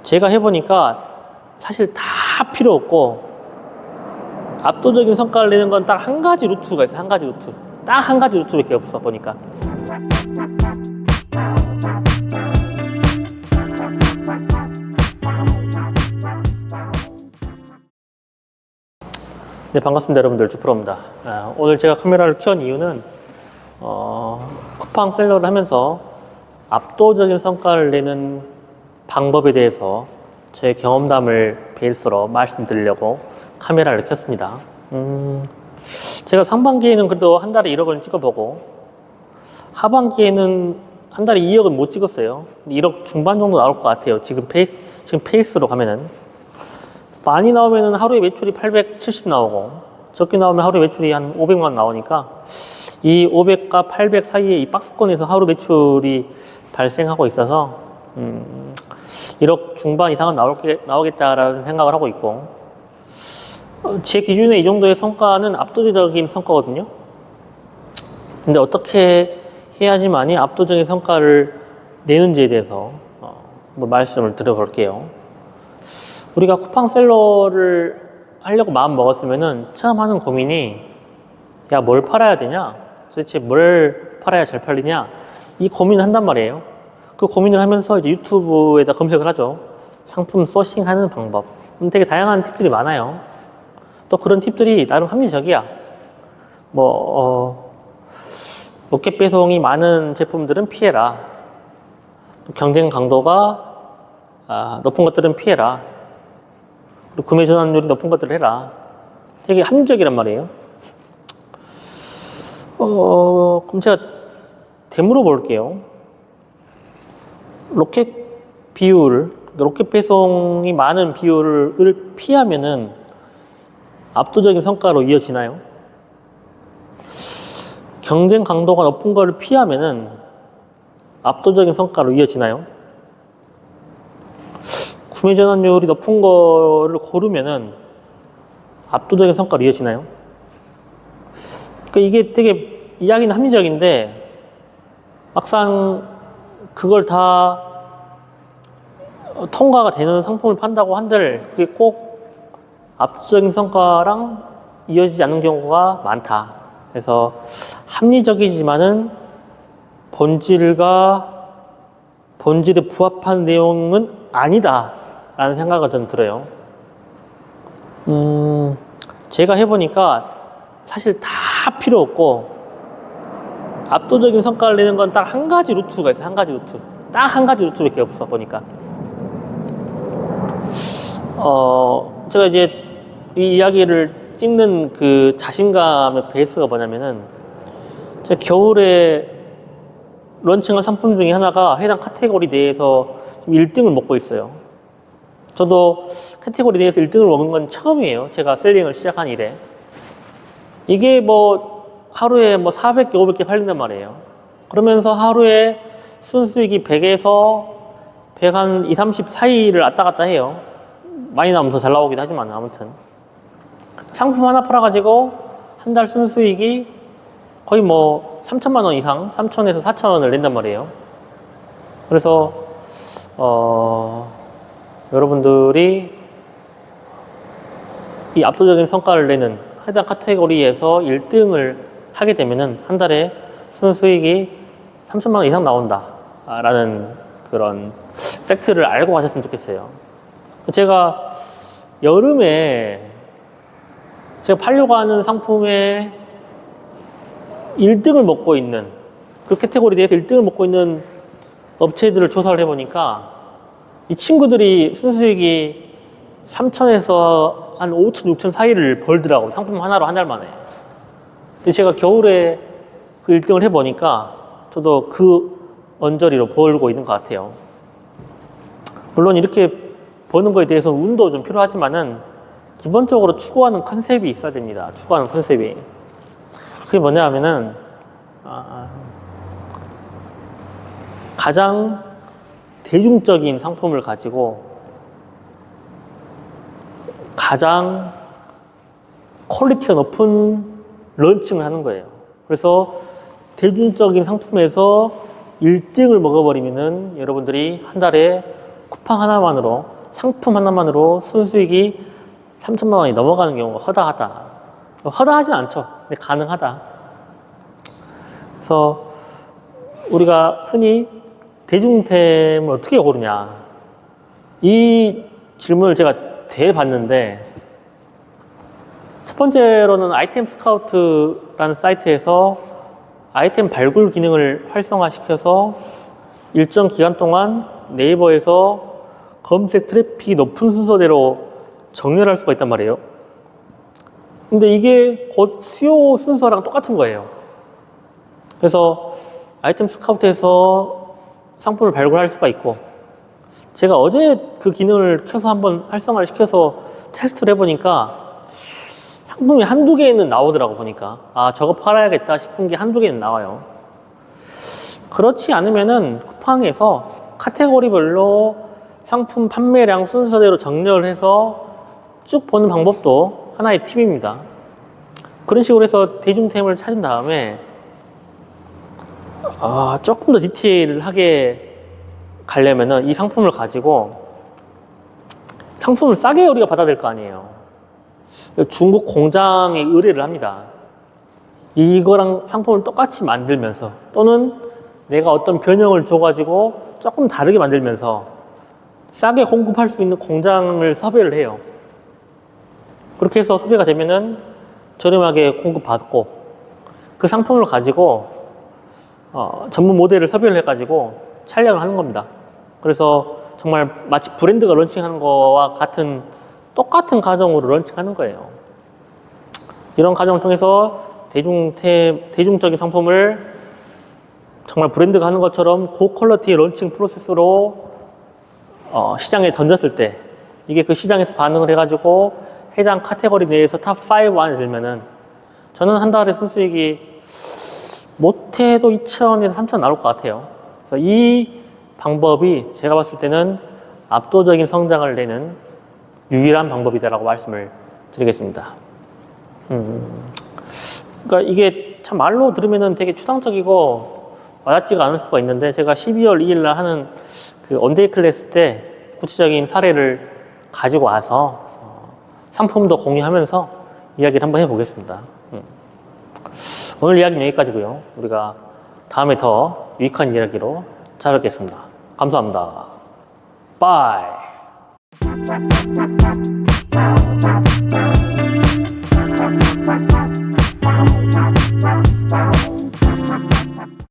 제가 해보니까 사실 다 필요 없고 압도적인 성과를 내는 건 딱 한 가지 루트가 있어요. 한 가지 루트. 딱 한 가지 루트밖에 없어 보니까. 네, 반갑습니다 여러분들. 주프로입니다. 오늘 제가 카메라를 켠 이유는 쿠팡 셀러를 하면서 압도적인 성과를 내는 방법에 대해서 제 경험담을 베이스로 말씀드리려고 카메라를 켰습니다. 제가 상반기에는 그래도 한 달에 1억을 찍어보고 하반기에는 한 달에 2억은 못 찍었어요. 1억 중반 정도 나올 것 같아요. 지금 페이스로 가면은. 많이 나오면은 하루에 매출이 870 나오고 적게 나오면 하루에 매출이 한 500만 나오니까 이 500과 800 사이에 이 박스권에서 하루 매출이 발생하고 있어서 1억 중반 이상은 나오겠다라는 생각을 하고 있고, 제 기준에 이 정도의 성과는 압도적인 성과거든요. 근데 어떻게 해야지만이 압도적인 성과를 내는지에 대해서 한번 말씀을 드려볼게요. 우리가 쿠팡 셀러를 하려고 마음 먹었으면은 처음 하는 고민이, 야, 뭘 팔아야 되냐? 도대체 뭘 팔아야 잘 팔리냐? 이 고민을 한단 말이에요. 그 고민을 하면서 이제 유튜브에다 검색을 하죠. 상품 소싱하는 방법. 되게 다양한 팁들이 많아요. 또 그런 팁들이 나름 합리적이야. 로켓 배송이 많은 제품들은 피해라. 경쟁 강도가 높은 것들은 피해라. 그리고 구매 전환율이 높은 것들을 해라. 되게 합리적이란 말이에요. 그럼 제가 되물어 볼게요. 로켓 배송이 많은 비율을 피하면은 압도적인 성과로 이어지나요? 경쟁 강도가 높은 거를 피하면은 압도적인 성과로 이어지나요? 구매 전환율이 높은 거를 고르면은 압도적인 성과로 이어지나요? 그러니까 이게 되게 이야기는 합리적인데 막상 그걸 다 통과가 되는 상품을 판다고 한들 그게 꼭 압도적인 성과랑 이어지지 않는 경우가 많다. 그래서 합리적이지만은 본질에 부합한 내용은 아니다 라는 생각이 좀 들어요. 제가 해보니까 사실 다 필요 없고 압도적인 성과를 내는 건 딱 한 가지 루트가 있어요. 한 가지 루트. 딱 한 가지 루트밖에 없어 보니까. 제가 이제 이 이야기를 찍는 그 자신감의 베이스가 뭐냐면은, 제가 겨울에 런칭한 상품 중에 하나가 해당 카테고리 내에서 1등을 먹고 있어요. 저도 카테고리 내에서 1등을 먹은 건 처음이에요. 제가 셀링을 시작한 이래. 이게 하루에 400개, 500개 팔린단 말이에요. 그러면서 하루에 순수익이 100에서 100 한 2, 30 사이를 왔다 갔다 해요. 많이 나오면 더 잘 나오기도 하지만 아무튼. 상품 하나 팔아가지고 한 달 순수익이 거의 3천만 원 이상, 3천에서 4천 원을 낸단 말이에요. 그래서 여러분들이 이 압도적인 성과를 내는 해당 카테고리에서 1등을 하게 되면은 한 달에 순수익이 3천만 원 이상 나온다 라는 그런 팩트를 알고 가셨으면 좋겠어요. 제가 여름에 제가 팔려고 하는 상품의 1등을 먹고 있는, 그 카테고리 내에서 1등을 먹고 있는 업체들을 조사를 해보니까 이 친구들이 순수익이 3천에서 한 5천, 6천 사이를 벌더라고요. 상품 하나로 한 달 만에. 근데 제가 겨울에 그 1등을 해보니까 저도 그 언저리로 벌고 있는 것 같아요. 물론 이렇게 버는 거에 대해서는 운도 좀 필요하지만은 기본적으로 추구하는 컨셉이 있어야 됩니다. 추구하는 컨셉이. 그게 뭐냐 하면은 가장 대중적인 상품을 가지고 가장 퀄리티가 높은 런칭을 하는 거예요. 그래서 대중적인 상품에서 1등을 먹어버리면은 여러분들이 한 달에 쿠팡 하나만으로 상품 하나만으로 순수익이 3천만 원이 넘어가는 경우가 허다하다. 허다하진 않죠. 근데 가능하다. 그래서 우리가 흔히 대중템을 어떻게 고르냐. 이 질문을 제가 대봤는데, 첫 번째로는 아이템 스카우트라는 사이트에서 아이템 발굴 기능을 활성화시켜서 일정 기간 동안 네이버에서 검색 트래픽이 높은 순서대로 정렬할 수가 있단 말이에요. 근데 이게 곧 SEO 순서랑 똑같은 거예요. 그래서 아이템 스카우트에서 상품을 발굴할 수가 있고, 제가 어제 그 기능을 켜서 한번 활성화를 시켜서 테스트를 해보니까 상품이 한두 개는 나오더라고. 보니까 아, 저거 팔아야겠다 싶은 게 한두 개는 나와요. 그렇지 않으면은 쿠팡에서 카테고리별로 상품 판매량 순서대로 정렬해서 쭉 보는 방법도 하나의 팁입니다. 그런 식으로 해서 대중템을 찾은 다음에 조금 더 디테일하게 가려면은 이 상품을 가지고 상품을 싸게 우리가 받아야 될 거 아니에요. 중국 공장에 의뢰를 합니다. 이거랑 상품을 똑같이 만들면서, 또는 내가 어떤 변형을 줘가지고 조금 다르게 만들면서 싸게 공급할 수 있는 공장을 섭외를 해요. 그렇게 해서 섭외가 되면은 저렴하게 공급받고, 그 상품을 가지고 전문 모델을 섭외를 해가지고 촬영을 하는 겁니다. 그래서 정말 마치 브랜드가 런칭하는 거와 같은 똑같은 과정으로 런칭하는 거예요. 이런 과정을 통해서 대중적인 상품을 정말 브랜드가 하는 것처럼 고퀄리티의 런칭 프로세스로 시장에 던졌을 때, 이게 그 시장에서 반응을 해가지고 해당 카테고리 내에서 탑5 안에 들면은 저는 한 달에 순수익이 못해도 2천에서 3천 나올 것 같아요. 그래서 이 방법이 제가 봤을 때는 압도적인 성장을 내는 유일한 방법이다라고 말씀을 드리겠습니다. 그러니까 이게 참 말로 들으면은 되게 추상적이고 와닿지가 않을 수가 있는데, 제가 12월 2일 날 하는 그 언데이 클래스 때 구체적인 사례를 가지고 와서 상품도 공유하면서 이야기를 한번 해보겠습니다. 오늘 이야기는 여기까지고요. 우리가 다음에 더 유익한 이야기로 찾아뵙겠습니다. 감사합니다. 바이.